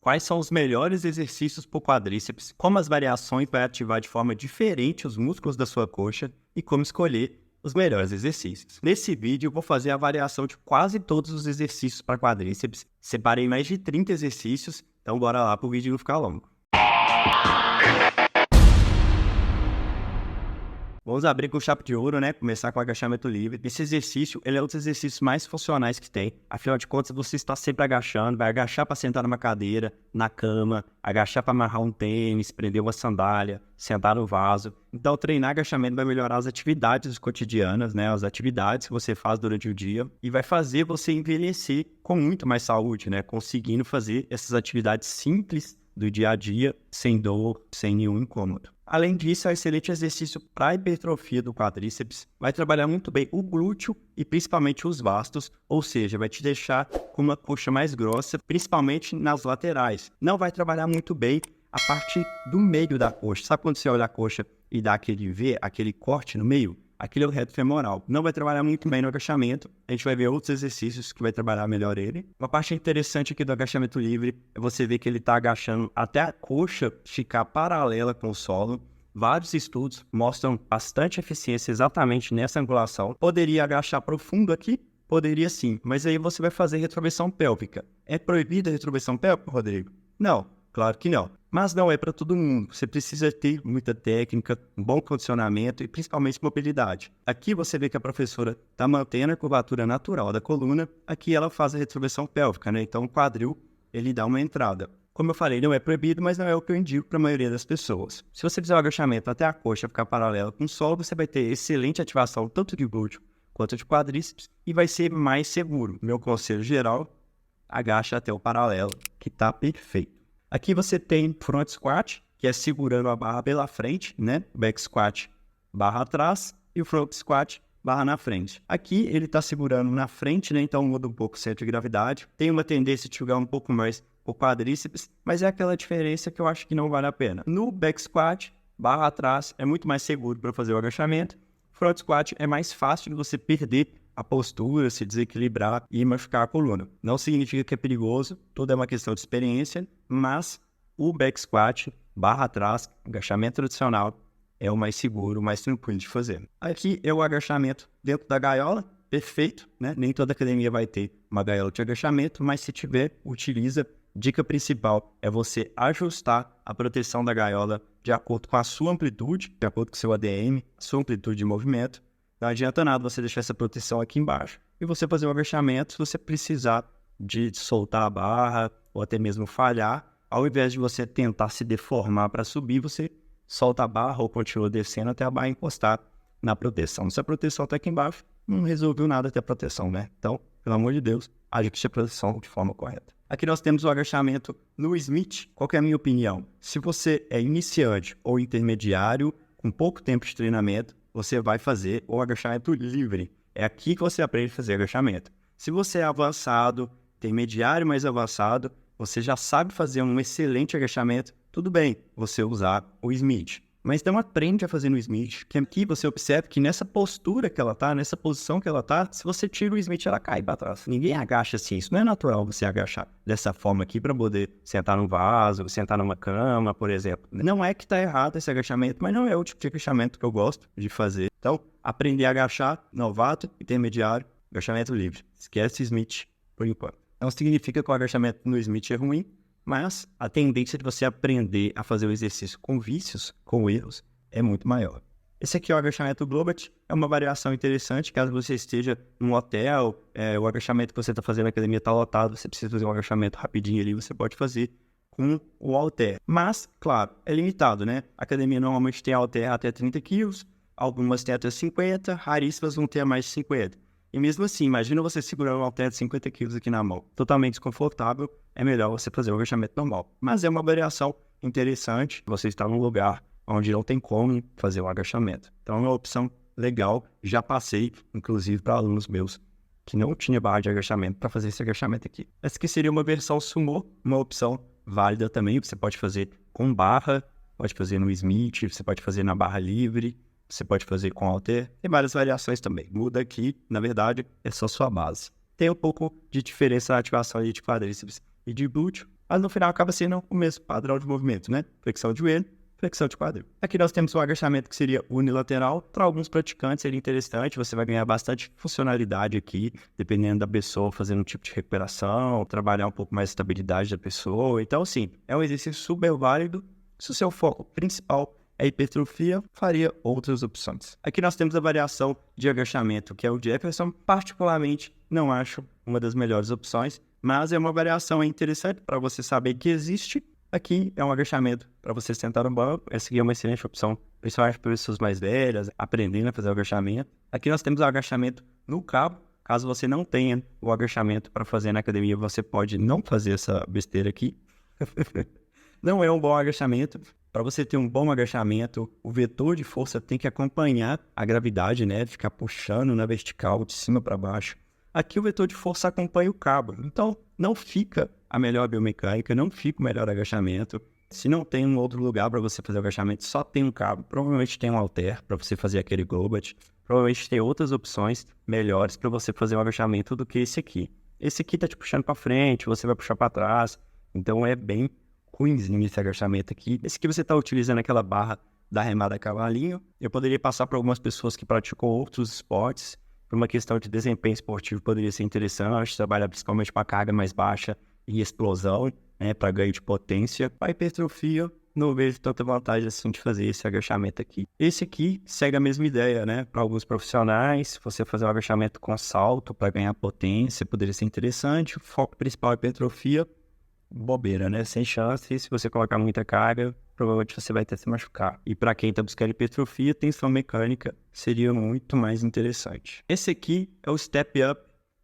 Quais são os melhores exercícios para o quadríceps, como as variações vai ativar de forma diferente os músculos da sua coxa e como escolher os melhores exercícios. Nesse vídeo eu vou fazer a variação de quase todos os exercícios para quadríceps. Separei mais de 30 exercícios, então bora lá para o vídeo não ficar longo. Vamos abrir com chave de ouro, né? Começar com agachamento livre. Esse exercício, ele é um dos exercícios mais funcionais que tem. Afinal de contas, você está sempre agachando, vai agachar para sentar numa cadeira, na cama, agachar para amarrar um tênis, prender uma sandália, sentar no vaso. Então, treinar agachamento vai melhorar as atividades cotidianas, né? As atividades que você faz durante o dia e vai fazer você envelhecer com muito mais saúde, né? Conseguindo fazer essas atividades simples do dia a dia, sem dor, sem nenhum incômodo. Além disso, é um excelente exercício para a hipertrofia do quadríceps. Vai trabalhar muito bem o glúteo e principalmente os vastos, ou seja, vai te deixar com uma coxa mais grossa, principalmente nas laterais. Não vai trabalhar muito bem a parte do meio da coxa. Sabe quando você olha a coxa e dá aquele V, aquele corte no meio? Aquele é o reto femoral. Não vai trabalhar muito bem no agachamento. A gente vai ver outros exercícios que vai trabalhar melhor ele. Uma parte interessante aqui do agachamento livre é você ver que ele está agachando até a coxa ficar paralela com o solo. Vários estudos mostram bastante eficiência exatamente nessa angulação. Poderia agachar profundo aqui? Poderia sim, mas aí você vai fazer retroversão pélvica. É proibida a retroversão pélvica, Rodrigo? Não, claro que não. Mas não é para todo mundo. Você precisa ter muita técnica, um bom condicionamento e principalmente mobilidade. Aqui você vê que a professora está mantendo a curvatura natural da coluna. Aqui ela faz a retroversão pélvica, né? Então o quadril ele dá uma entrada. Como eu falei, não é proibido, mas não é o que eu indico para a maioria das pessoas. Se você fizer o agachamento até a coxa ficar paralela com o solo, você vai ter excelente ativação tanto de glúteo quanto de quadríceps e vai ser mais seguro. Meu conselho geral, agacha até o paralelo, que está perfeito. Aqui você tem front squat, que é segurando a barra pela frente, né? Back squat, barra atrás, e o front squat, barra na frente. Aqui ele está segurando na frente, né? Então muda um pouco o centro de gravidade. Tem uma tendência de jogar um pouco mais o quadríceps, mas é aquela diferença que eu acho que não vale a pena. No back squat, barra atrás, é muito mais seguro para fazer o agachamento. Front squat é mais fácil de você perder a postura, se desequilibrar e machucar a coluna. Não significa que é perigoso, tudo é uma questão de experiência, mas o back squat, barra atrás, agachamento tradicional, é o mais seguro, o mais tranquilo de fazer. Aqui é o agachamento dentro da gaiola, perfeito, né? Nem toda academia vai ter uma gaiola de agachamento, mas se tiver, utiliza. Dica principal é você ajustar a proteção da gaiola de acordo com a sua amplitude, de acordo com o seu ADM, sua amplitude de movimento. Não adianta nada você deixar essa proteção aqui embaixo e você fazer um agachamento se você precisar de soltar a barra ou até mesmo falhar. Ao invés de você tentar se deformar para subir, você solta a barra ou continua descendo até a barra encostar na proteção. Se a proteção está aqui embaixo, não resolveu nada ter a proteção, né? Então, pelo amor de Deus, ajuste a proteção de forma correta. Aqui nós temos o agachamento no Smith. Qual que é a minha opinião? Se você é iniciante ou intermediário, com pouco tempo de treinamento, você vai fazer o agachamento livre. É aqui que você aprende a fazer agachamento. Se você é avançado, intermediário mais avançado, você já sabe fazer um excelente agachamento, tudo bem você usar o Smith. Mas não aprende a fazer no Smith, que aqui você observa que nessa postura que ela tá, nessa posição que ela tá, se você tira o Smith, ela cai para trás. Ninguém agacha assim, isso não é natural você agachar dessa forma aqui para poder sentar num vaso, sentar numa cama, por exemplo. Não é que tá errado esse agachamento, mas não é o tipo de agachamento que eu gosto de fazer. Então, aprender a agachar, novato, intermediário, agachamento livre. Esquece Smith por enquanto. Não significa que o agachamento no Smith é ruim, mas a tendência de você aprender a fazer o exercício com vícios, com erros, é muito maior. Esse aqui é o agachamento Globat, é uma variação interessante, caso você esteja num hotel, o agachamento que você está fazendo na academia está lotado, você precisa fazer um agachamento rapidinho ali, você pode fazer com o halter. Mas, claro, é limitado, né? A academia normalmente tem halter até 30 quilos, algumas têm até 50, raríssimas vão ter mais de 50. E mesmo assim, imagina você segurando um halter de 50 quilos aqui na mão. Totalmente desconfortável, é melhor você fazer o agachamento normal. Mas é uma variação interessante, você está num lugar onde não tem como fazer um agachamento. Então é uma opção legal, já passei, inclusive, para alunos meus que não tinha barra de agachamento para fazer esse agachamento aqui. Essa aqui seria uma versão sumô, uma opção válida também, você pode fazer com barra, pode fazer no Smith, você pode fazer na barra livre, você pode fazer com halter, tem várias variações também. Muda aqui, na verdade, é só sua base. Tem um pouco de diferença na ativação de quadríceps e de glúteo, mas no final acaba sendo o mesmo padrão de movimento, né? Flexão de joelho, flexão de quadril. Aqui nós temos o agachamento que seria unilateral. Para alguns praticantes seria interessante, você vai ganhar bastante funcionalidade aqui, dependendo da pessoa, fazendo um tipo de recuperação, trabalhar um pouco mais a estabilidade da pessoa. Então, assim, é um exercício super válido. Se o seu foco principal é hipertrofia, faria outras opções. Aqui nós temos a variação de agachamento, que é o Jefferson. Particularmente, não acho uma das melhores opções, mas é uma variação interessante para você saber que existe. Aqui é um agachamento para você sentar no banco. Essa aqui é uma excelente opção, principalmente para pessoas mais velhas, aprendendo a fazer o agachamento. Aqui nós temos o agachamento no cabo. Caso você não tenha o agachamento para fazer na academia, você pode não fazer essa besteira aqui. Não é um bom agachamento. Para você ter um bom agachamento, o vetor de força tem que acompanhar a gravidade, né? Ficar puxando na vertical, de cima para baixo. Aqui o vetor de força acompanha o cabo. Então, não fica a melhor biomecânica, não fica o melhor agachamento. Se não tem um outro lugar para você fazer o agachamento, só tem um cabo. Provavelmente tem um halter para você fazer aquele Gobat. Provavelmente tem outras opções melhores para você fazer o agachamento do que esse aqui. Esse aqui tá te puxando para frente, você vai puxar para trás. Então, é bem ruimzinho esse agachamento aqui. Esse aqui você está utilizando aquela barra da remada a cavalinho. Eu poderia passar para algumas pessoas que praticam outros esportes. Por uma questão de desempenho esportivo, poderia ser interessante. Trabalhar principalmente com a carga mais baixa e explosão, né, para ganho de potência. Para hipertrofia, não vejo tanta vantagem assim de fazer esse agachamento aqui. Esse aqui segue a mesma ideia, né? Para alguns profissionais, você fazer um agachamento com salto para ganhar potência, poderia ser interessante. O foco principal é hipertrofia. Bobeira, né? Sem chance. Se você colocar muita carga, provavelmente você vai até se machucar. E para quem está buscando hipertrofia, tensão mecânica seria muito mais interessante. Esse aqui é o Step Up.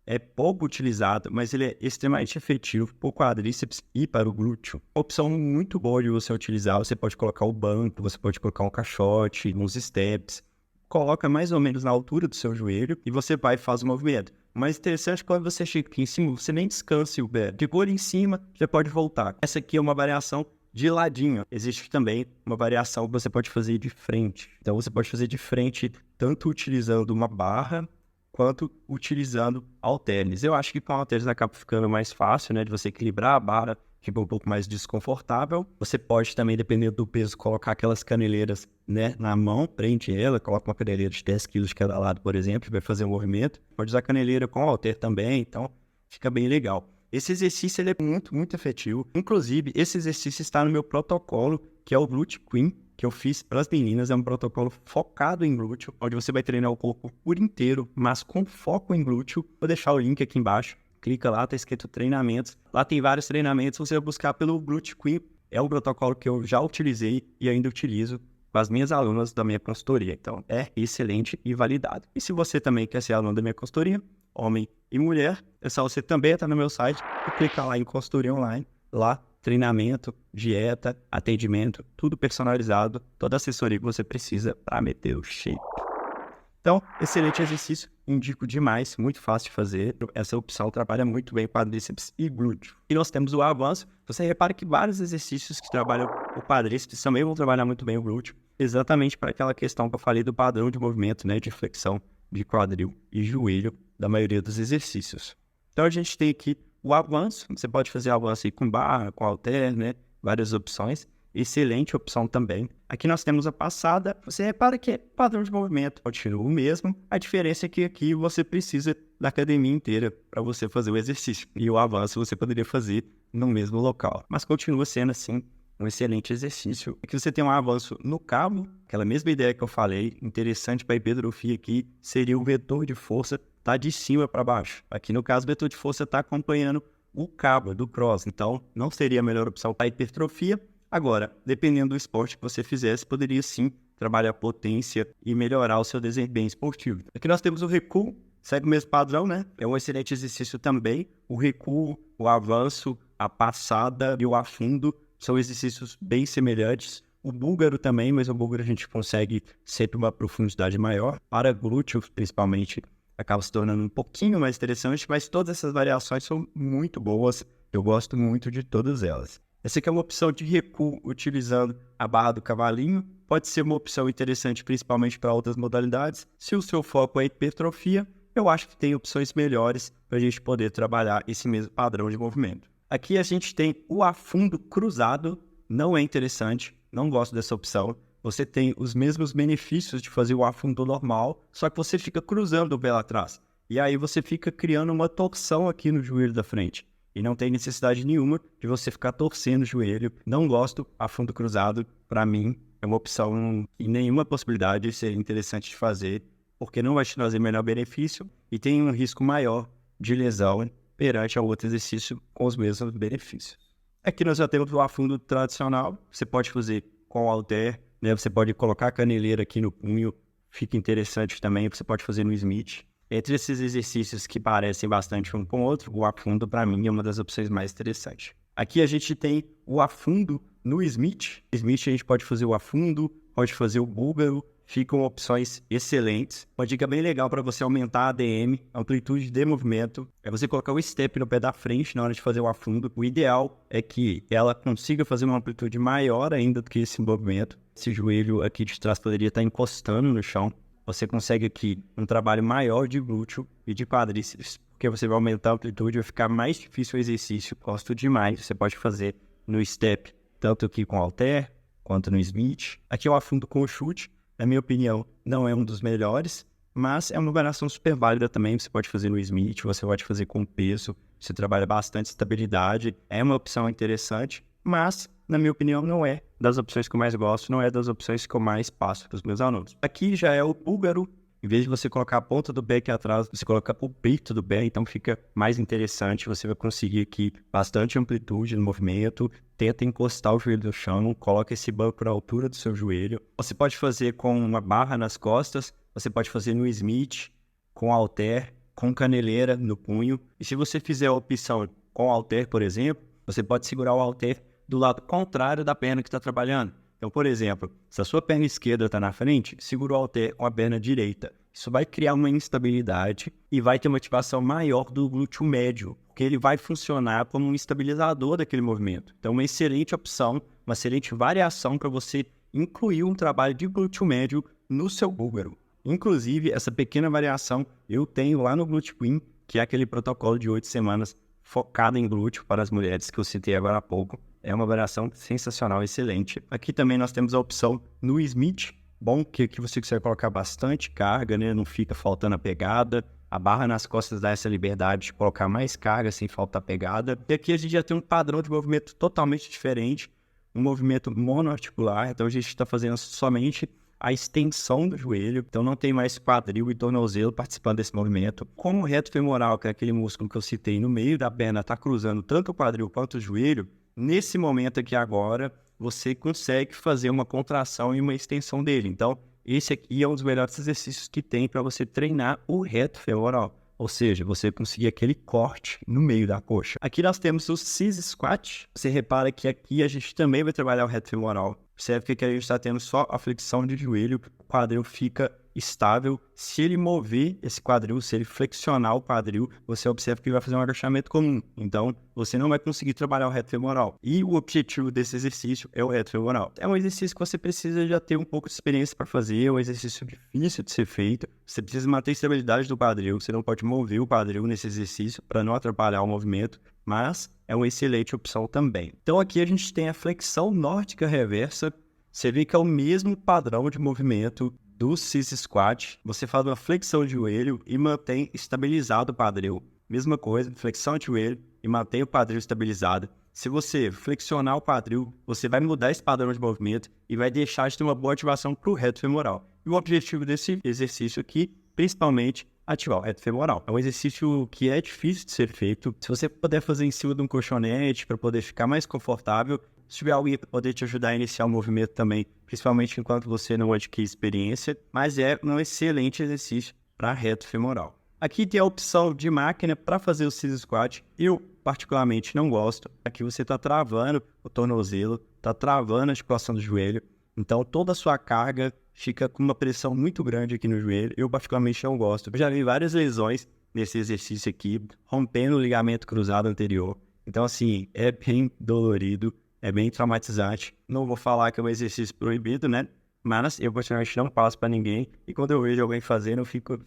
É pouco utilizado, mas ele é extremamente efetivo para o quadríceps e para o glúteo. Opção muito boa de você utilizar. Você pode colocar o banco, você pode colocar um caixote, uns steps. Coloca mais ou menos na altura do seu joelho e você vai e faz o movimento. O mais interessante é quando você chega aqui em cima, você nem descansa o pé. Ficou ali em cima, já pode voltar. Essa aqui é uma variação de ladinho. Existe também uma variação que você pode fazer de frente. Então você pode fazer de frente tanto utilizando uma barra quanto utilizando halteres. Eu acho que com halteres acaba ficando mais fácil, né, de você equilibrar a barra, fica um pouco mais desconfortável. Você pode também, dependendo do peso, colocar aquelas caneleiras, né, na mão, prende ela, coloca uma caneleira de 10 kg de cada lado, por exemplo, e vai fazer um movimento. Pode usar caneleira com halter também, então fica bem legal. Esse exercício ele é muito, muito efetivo. Inclusive, esse exercício está no meu protocolo, que é o Glute Queen, que eu fiz para as meninas. É um protocolo focado em glúteo, onde você vai treinar o corpo por inteiro, mas com foco em glúteo. Vou deixar o link aqui embaixo. Clica lá, tá escrito treinamentos. Lá tem vários treinamentos, você vai buscar pelo Glute Queen. É um protocolo que eu já utilizei e ainda utilizo com as minhas alunas da minha consultoria. Então, é excelente e validado. E se você também quer ser aluno da minha consultoria, homem e mulher, é só você também estar no meu site e clicar lá em consultoria online. Lá, treinamento, dieta, atendimento, tudo personalizado, toda a assessoria que você precisa para meter o shape. Então, excelente exercício, indico demais, muito fácil de fazer. Essa opção trabalha muito bem quadríceps e glúteo. E nós temos o avanço. Você repara que vários exercícios que trabalham o quadríceps também vão trabalhar muito bem o glúteo, exatamente para aquela questão que eu falei do padrão de movimento, né, de flexão de quadril e joelho da maioria dos exercícios. Então, a gente tem aqui o avanço. Você pode fazer avanço aí com barra, com halter, né, várias opções. Excelente opção também. Aqui nós temos a passada. Você repara que é padrão de movimento continua o mesmo. A diferença é que aqui você precisa da academia inteira para você fazer o exercício. E o avanço você poderia fazer no mesmo local. Mas continua sendo, assim, um excelente exercício. Aqui você tem um avanço no cabo. Aquela mesma ideia que eu falei, interessante para a hipertrofia aqui, seria o vetor de força tá de cima para baixo. Aqui no caso, o vetor de força está acompanhando o cabo do cross. Então, não seria a melhor opção para a hipertrofia. Agora, dependendo do esporte que você fizesse, poderia sim trabalhar potência e melhorar o seu desempenho esportivo. Aqui nós temos o recuo, segue o mesmo padrão, né? É um excelente exercício também. O recuo, o avanço, a passada e o afundo são exercícios bem semelhantes. O búlgaro também, mas o búlgaro a gente consegue sempre uma profundidade maior. Para glúteos, principalmente, acaba se tornando um pouquinho mais interessante, mas todas essas variações são muito boas. Eu gosto muito de todas elas. Essa aqui é uma opção de recuo utilizando a barra do cavalinho. Pode ser uma opção interessante, principalmente para outras modalidades. Se o seu foco é hipertrofia, eu acho que tem opções melhores para a gente poder trabalhar esse mesmo padrão de movimento. Aqui a gente tem o afundo cruzado, não é interessante, não gosto dessa opção. Você tem os mesmos benefícios de fazer o afundo normal, só que você fica cruzando o pé lá atrás. E aí você fica criando uma torção aqui no joelho da frente. E não tem necessidade nenhuma de você ficar torcendo o joelho. Não gosto afundo cruzado, para mim, é uma opção e nenhuma possibilidade de ser interessante de fazer, porque não vai te trazer melhor benefício e tem um risco maior de lesão perante ao outro exercício com os mesmos benefícios. Aqui nós já temos o afundo tradicional, você pode fazer com o halter, né? Você pode colocar a caneleira aqui no punho, fica interessante também, você pode fazer no Smith. Entre esses exercícios que parecem bastante um com o outro, o afundo para mim é uma das opções mais interessantes. Aqui a gente tem o afundo no Smith. Smith a gente pode fazer o afundo, pode fazer o búlgaro, ficam opções excelentes. Uma dica bem legal para você aumentar a ADM, amplitude de movimento, é você colocar o step no pé da frente na hora de fazer o afundo. O ideal é que ela consiga fazer uma amplitude maior ainda do que esse movimento. Esse joelho aqui de trás poderia estar encostando no chão. Você consegue aqui um trabalho maior de glúteo e de quadríceps, porque você vai aumentar a amplitude, vai ficar mais difícil o exercício, gosto demais. Você pode fazer no step, tanto aqui com halter, quanto no Smith. Aqui é o afundo com o chute, na minha opinião, não é um dos melhores, mas é uma variação super válida também. Você pode fazer no Smith, você pode fazer com peso, você trabalha bastante estabilidade, é uma opção interessante, mas, na minha opinião, não é das opções que eu mais gosto, não é das opções que eu mais passo para os meus alunos. Aqui já é o búlgaro. Em vez de você colocar a ponta do pé aqui atrás, você coloca o peito do pé, então fica mais interessante. Você vai conseguir aqui bastante amplitude no movimento. Tenta encostar o joelho no chão, coloca esse banco na altura do seu joelho. Você pode fazer com uma barra nas costas, você pode fazer no Smith, com halter, com caneleira no punho. E se você fizer a opção com halter, por exemplo, você pode segurar o halter do lado contrário da perna que está trabalhando. Então, por exemplo, se a sua perna esquerda está na frente, segura o halter com a perna direita. Isso vai criar uma instabilidade e vai ter uma ativação maior do glúteo médio, porque ele vai funcionar como um estabilizador daquele movimento. Então, uma excelente opção, uma excelente variação para você incluir um trabalho de glúteo médio no seu búlgaro. Inclusive, essa pequena variação eu tenho lá no Glute Queen, que é aquele protocolo de 8 semanas focado em glúteo para as mulheres que eu citei agora há pouco. É uma variação sensacional, excelente. Aqui também nós temos a opção no Smith. Bom que aqui você consegue colocar bastante carga, né? Não fica faltando a pegada. A barra nas costas dá essa liberdade de colocar mais carga sem faltar pegada. E aqui a gente já tem um padrão de movimento totalmente diferente. Um movimento monoarticular. Então a gente está fazendo somente a extensão do joelho, então não tem mais quadril e tornozelo participando desse movimento. Como o reto femoral, que é aquele músculo que eu citei no meio da perna, está cruzando tanto o quadril quanto o joelho, nesse momento aqui agora, você consegue fazer uma contração e uma extensão dele. Então, esse aqui é um dos melhores exercícios que tem para você treinar o reto femoral. Ou seja, você conseguir aquele corte no meio da coxa. Aqui nós temos o Sissy Squat. Você repara que aqui a gente também vai trabalhar o reto femoral. Observe que aqui a gente está tendo só a flexão de joelho, o quadril fica estável. Se ele mover esse quadril, se ele flexionar o quadril, você observa que ele vai fazer um agachamento comum. Então, você não vai conseguir trabalhar o reto femoral. E o objetivo desse exercício é o reto femoral. É um exercício que você precisa já ter um pouco de experiência para fazer, é um exercício difícil de ser feito. Você precisa manter a estabilidade do quadril, você não pode mover o quadril nesse exercício para não atrapalhar o movimento, mas é uma excelente opção também. Então aqui a gente tem a flexão nórdica reversa. Você vê que é o mesmo padrão de movimento do Sissy Squat. Você faz uma flexão de joelho e mantém estabilizado o quadril. Mesma coisa, flexão de joelho e mantém o quadril estabilizado. Se você flexionar o quadril, você vai mudar esse padrão de movimento e vai deixar de ter uma boa ativação para o reto femoral. E o objetivo desse exercício aqui, principalmente, ativar o reto femoral. É um exercício que é difícil de ser feito. Se você puder fazer em cima de um colchonete para poder ficar mais confortável, se tiver alguém para poder te ajudar a iniciar o movimento também, principalmente enquanto você não adquire experiência, mas é um excelente exercício para reto femoral. Aqui tem a opção de máquina para fazer o Sissy Squat. Eu, particularmente, não gosto. Aqui você está travando o tornozelo, está travando a articulação do joelho. Então, toda a sua carga fica com uma pressão muito grande aqui no joelho. Eu, particularmente, não gosto. Eu já vi várias lesões nesse exercício aqui, rompendo o ligamento cruzado anterior. Então, assim, é bem dolorido, é bem traumatizante. Não vou falar que é um exercício proibido, né? Mas eu, particularmente, não passo para ninguém. E quando eu vejo alguém fazendo, eu fico...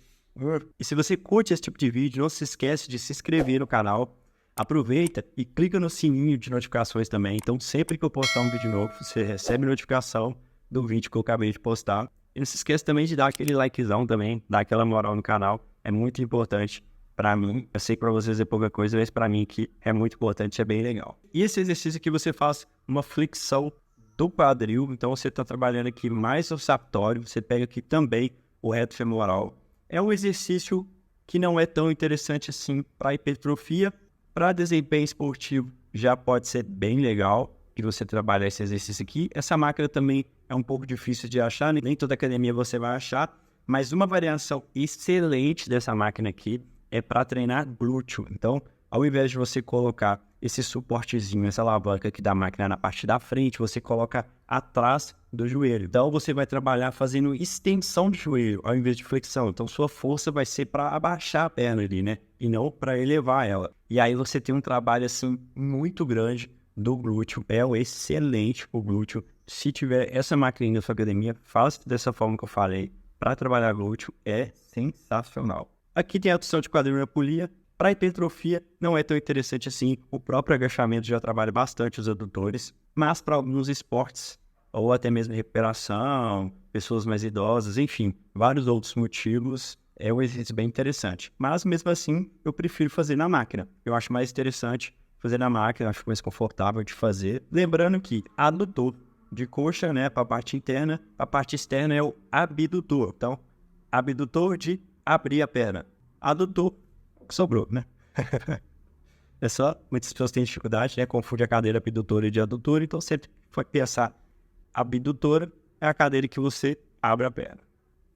E se você curte esse tipo de vídeo, não se esquece de se inscrever no canal, aproveita e clica no sininho de notificações também. Então, sempre que eu postar um vídeo novo, você recebe notificação do vídeo que eu acabei de postar. E não se esqueça também de dar aquele likezão também, dar aquela moral no canal. É muito importante para mim. Eu sei que para vocês é pouca coisa, mas para mim que é muito importante, é bem legal. E esse exercício aqui você faz uma flexão do quadril. Então, você está trabalhando aqui mais o saptório. Você pega aqui também o reto femoral. É um exercício que não é tão interessante assim para hipertrofia. Para desempenho esportivo já pode ser bem legal que você trabalhe esse exercício aqui. Essa máquina também é um pouco difícil de achar, nem toda academia você vai achar, mas uma variação excelente dessa máquina aqui é para treinar glúteo. Então, ao invés de você colocar esse suportezinho, essa alavanca aqui da máquina na parte da frente, você coloca atrás do joelho. Então, você vai trabalhar fazendo extensão de joelho, ao invés de flexão. Então, sua força vai ser para abaixar a perna ali, né? E não para elevar ela. E aí, você tem um trabalho, assim, muito grande do glúteo. É excelente o glúteo. Se tiver essa máquina na sua academia, faça dessa forma que eu falei. Para trabalhar glúteo, é sensacional. Aqui tem a opção de quadril na polia. Para hipertrofia, não é tão interessante assim. O próprio agachamento já trabalha bastante os adutores. Mas para alguns esportes, ou até mesmo recuperação, pessoas mais idosas, enfim, vários outros motivos, é um exercício bem interessante. Mas mesmo assim, eu prefiro fazer na máquina. Eu acho mais interessante fazer na máquina, acho mais confortável de fazer. Lembrando que adutor de coxa, né, para a parte interna, a parte externa é o abdutor. Então, abdutor de abrir a perna. Adutor, sobrou, né? É só, muitas pessoas têm dificuldade, né? Confunde a cadeira abdutora e de adutora, então sempre foi pensar abdutora é a cadeira que você abre a perna.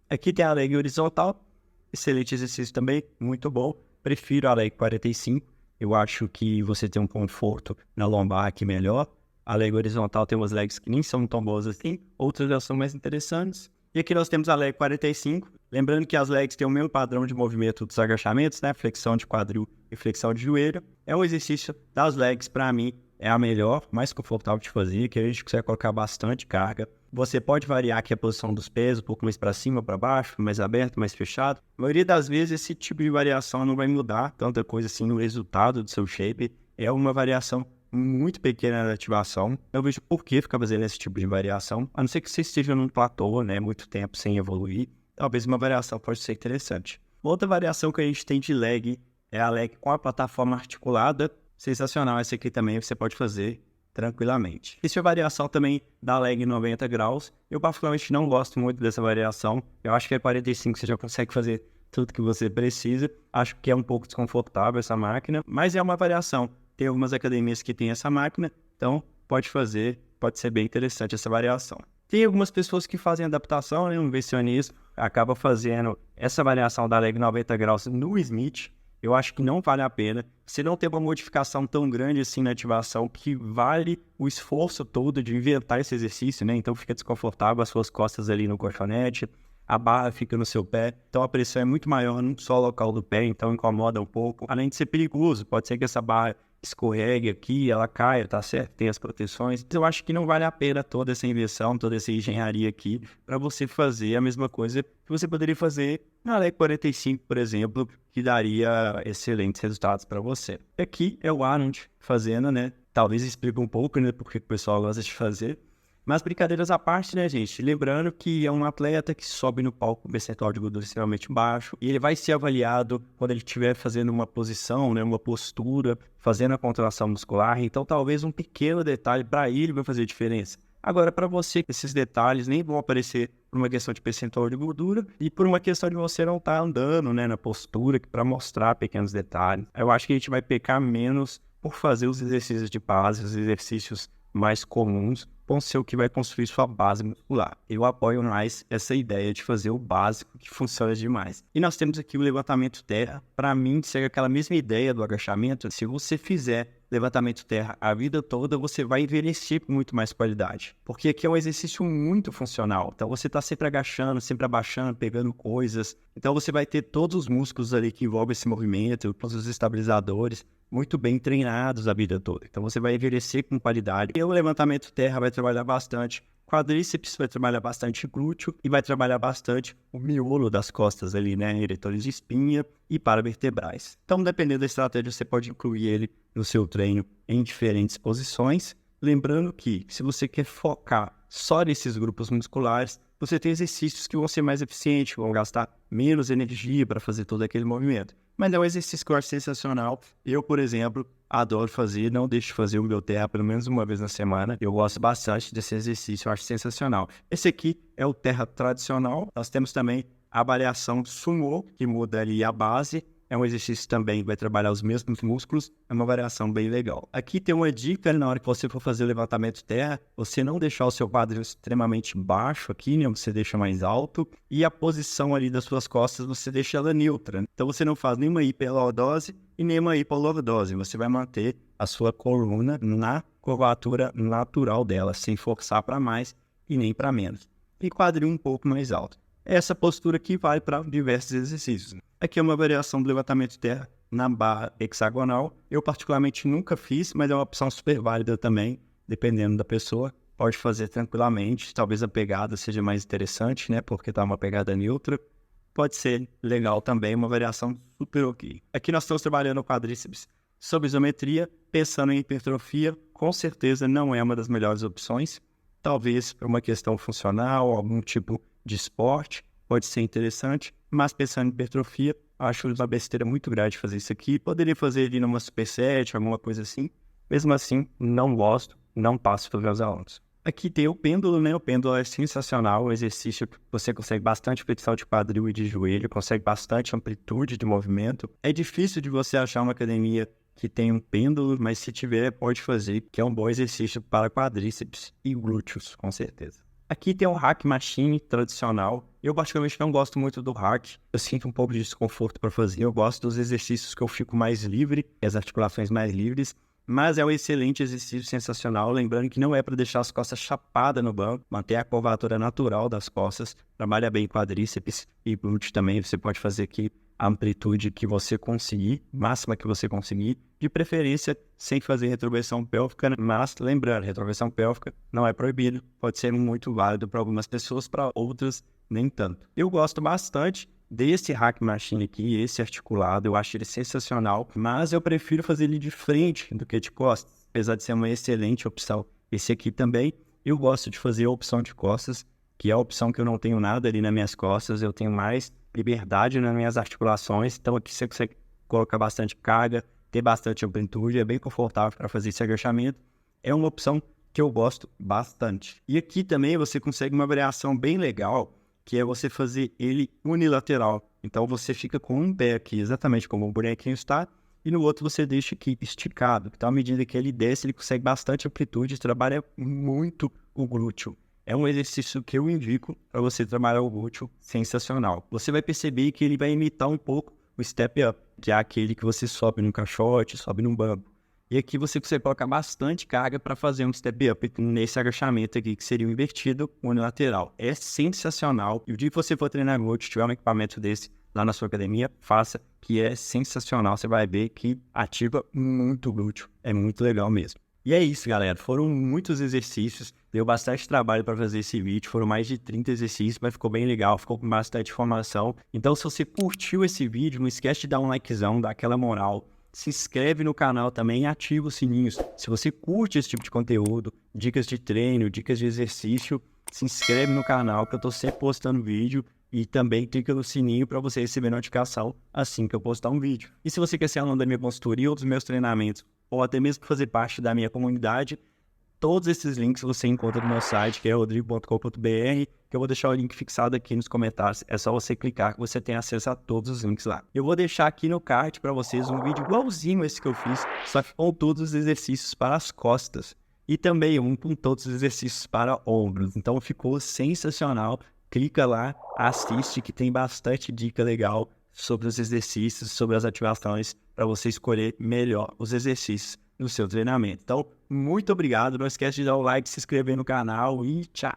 Aqui tem a leg horizontal, excelente exercício também, muito bom. Prefiro a leg 45, eu acho que você tem um conforto na lombar aqui melhor. A leg horizontal tem umas legs que nem são tão boas assim, outras já são mais interessantes. E aqui nós temos a leg 45, lembrando que as legs têm o mesmo padrão de movimento dos agachamentos, né? Flexão de quadril e flexão de joelho. É um exercício das legs, para mim, é a melhor, mais confortável de fazer, que a gente consegue colocar bastante carga. Você pode variar aqui a posição dos pés, um pouco mais para cima, para baixo, mais aberto, mais fechado. A maioria das vezes esse tipo de variação não vai mudar tanta coisa assim no resultado do seu shape. É uma variação muito pequena na ativação. Eu vejo por que ficar fazendo esse tipo de variação, a não ser que você esteja num platô, né, muito tempo sem evoluir. Talvez uma variação pode ser interessante. Outra variação que a gente tem de leg é a leg com a plataforma articulada. Sensacional, essa aqui também você pode fazer tranquilamente. Essa é a variação também da leg 90 graus. Eu particularmente não gosto muito dessa variação. Eu acho que a 45 você já consegue fazer tudo que você precisa. Acho que é um pouco desconfortável essa máquina, mas é uma variação. Tem algumas academias que tem essa máquina, então pode fazer, pode ser bem interessante essa variação. Tem algumas pessoas que fazem adaptação, né? Um inversionista acaba fazendo essa variação da leg 90 graus no Smith. Eu acho que não vale a pena. Você não tem uma modificação tão grande assim na ativação que vale o esforço todo de inventar esse exercício, né? Então fica desconfortável as suas costas ali no colchonete, a barra fica no seu pé, então a pressão é muito maior num só local do pé, então incomoda um pouco. Além de ser perigoso, pode ser que essa barra escorregue aqui, ela caia, tá certo? Tem as proteções. Então, eu acho que não vale a pena toda essa inversão, toda essa engenharia aqui, para você fazer a mesma coisa que você poderia fazer na leg 45, por exemplo, que daria excelentes resultados para você. Aqui é o Arnold fazendo, né? Talvez explique um pouco, né, porque o pessoal gosta de fazer. Mas brincadeiras à parte, né, gente? Lembrando que é um atleta que sobe no palco com um percentual de gordura extremamente baixo e ele vai ser avaliado quando ele estiver fazendo uma posição, né, uma postura, fazendo a contração muscular. Então, talvez um pequeno detalhe para ele vai fazer diferença. Agora, para você, esses detalhes nem vão aparecer por uma questão de percentual de gordura e por uma questão de você não estar andando, né, na postura para mostrar pequenos detalhes. Eu acho que a gente vai pecar menos por fazer os exercícios de base, os exercícios mais comuns, vão ser o que vai construir sua base muscular. Eu apoio mais essa ideia de fazer o básico que funciona demais. E nós temos aqui o levantamento terra. Para mim, segue aquela mesma ideia do agachamento. Se você fizer levantamento terra a vida toda, você vai envelhecer com muito mais qualidade. Porque aqui é um exercício muito funcional. Então, você está sempre agachando, sempre abaixando, pegando coisas. Então, você vai ter todos os músculos ali que envolvem esse movimento, todos os estabilizadores, muito bem treinados a vida toda. Então, você vai envelhecer com qualidade. E o levantamento terra vai trabalhar bastante quadríceps, vai trabalhar bastante glúteo e vai trabalhar bastante o miolo das costas ali, né? Eretores de espinha e paravertebrais. Então, dependendo da estratégia, você pode incluir ele no seu treino em diferentes posições. Lembrando que, se você quer focar só nesses grupos musculares, você tem exercícios que vão ser mais eficientes, vão gastar menos energia para fazer todo aquele movimento. Mas é um exercício que eu acho sensacional. Eu, por exemplo, adoro fazer, não deixo de fazer o meu terra pelo menos uma vez na semana. Eu gosto bastante desse exercício, eu acho sensacional. Esse aqui é o terra tradicional. Nós temos também a variação sumo, que muda ali a base. É um exercício também que vai trabalhar os mesmos músculos, é uma variação bem legal. Aqui tem uma dica, na hora que você for fazer o levantamento de terra, você não deixar o seu quadril extremamente baixo aqui, né? Você deixa mais alto, e a posição ali das suas costas, você deixa ela neutra. Então você não faz nenhuma hiperlordose e nenhuma hipoliordose, você vai manter a sua coluna na curvatura natural dela, sem forçar para mais e nem para menos. E quadril um pouco mais alto. Essa postura aqui vale para diversos exercícios. Aqui é uma variação do levantamento de terra na barra hexagonal. Eu particularmente nunca fiz, mas é uma opção super válida também, dependendo da pessoa. Pode fazer tranquilamente, talvez a pegada seja mais interessante, né? Porque tá uma pegada neutra. Pode ser legal também, uma variação super ok. Aqui nós estamos trabalhando o quadríceps sob isometria, pensando em hipertrofia, com certeza não é uma das melhores opções. Talvez por uma questão funcional, algum tipo de esporte, pode ser interessante, mas pensando em hipertrofia, acho uma besteira muito grande fazer isso aqui. Poderia fazer ali numa superset, alguma coisa assim. Mesmo assim, não gosto, não passo para os meus alunos. Aqui tem o pêndulo, né? O pêndulo é sensacional, um exercício que você consegue bastante flexão de quadril e de joelho, consegue bastante amplitude de movimento. É difícil de você achar uma academia que tem um pêndulo, mas se tiver, pode fazer, que é um bom exercício para quadríceps e glúteos, com certeza. Aqui tem o hack machine tradicional. Eu particularmente não gosto muito do hack. Eu sinto um pouco de desconforto para fazer. Eu gosto dos exercícios que eu fico mais livre, as articulações mais livres. Mas é um excelente exercício, sensacional. Lembrando que não é para deixar as costas chapadas no banco. Manter a curvatura natural das costas. Trabalha bem quadríceps e glúteo também. Você pode fazer aqui a amplitude que você conseguir, máxima que você conseguir, de preferência sem fazer retroversão pélvica, né? Mas lembrando, retroversão pélvica não é proibido, pode ser muito válido para algumas pessoas, para outras nem tanto. Eu gosto bastante desse hack machine aqui, esse articulado, eu acho ele sensacional, mas eu prefiro fazer ele de frente do que de costas, apesar de ser uma excelente opção. Esse aqui também, eu gosto de fazer a opção de costas, que é a opção que eu não tenho nada ali nas minhas costas, eu tenho mais liberdade nas minhas articulações, então aqui você consegue colocar bastante carga, ter bastante amplitude, é bem confortável para fazer esse agachamento, é uma opção que eu gosto bastante. E aqui também você consegue uma variação bem legal, que é você fazer ele unilateral, então você fica com um pé aqui, exatamente como o bonequinho está, e no outro você deixa aqui esticado, então à medida que ele desce, ele consegue bastante amplitude, trabalha muito o glúteo. É um exercício que eu indico para você trabalhar o glúteo sensacional. Você vai perceber que ele vai imitar um pouco o step up, que é aquele que você sobe num caixote, sobe num banco. E aqui você consegue colocar bastante carga para fazer um step up nesse agachamento aqui, que seria o invertido unilateral. É sensacional. E o dia que você for treinar glúteo, tiver um equipamento desse lá na sua academia, faça, que é sensacional. Você vai ver que ativa muito o glúteo. É muito legal mesmo. E é isso, galera. Foram muitos exercícios. Deu bastante trabalho para fazer esse vídeo. Foram mais de 30 exercícios, mas ficou bem legal. Ficou com bastante informação. Então, se você curtiu esse vídeo, não esquece de dar um likezão, dar aquela moral. Se inscreve no canal também e ativa os sininhos. Se você curte esse tipo de conteúdo, dicas de treino, dicas de exercício, se inscreve no canal que eu estou sempre postando vídeo. E também clica no sininho para você receber notificação assim que eu postar um vídeo. E se você quer ser aluno da minha consultoria ou dos meus treinamentos, ou até mesmo fazer parte da minha comunidade, todos esses links você encontra no meu site, que é rodrigo.com.br, que eu vou deixar o link fixado aqui nos comentários. É só você clicar que você tem acesso a todos os links lá. Eu vou deixar aqui no card para vocês um vídeo igualzinho esse que eu fiz, só que com todos os exercícios para as costas. E também um com todos os exercícios para ombros. Então ficou sensacional. Clica lá, assiste, que tem bastante dica legal sobre os exercícios, sobre as ativações, para você escolher melhor os exercícios no seu treinamento. Então, muito obrigado. Não esquece de dar o like, se inscrever no canal e tchau!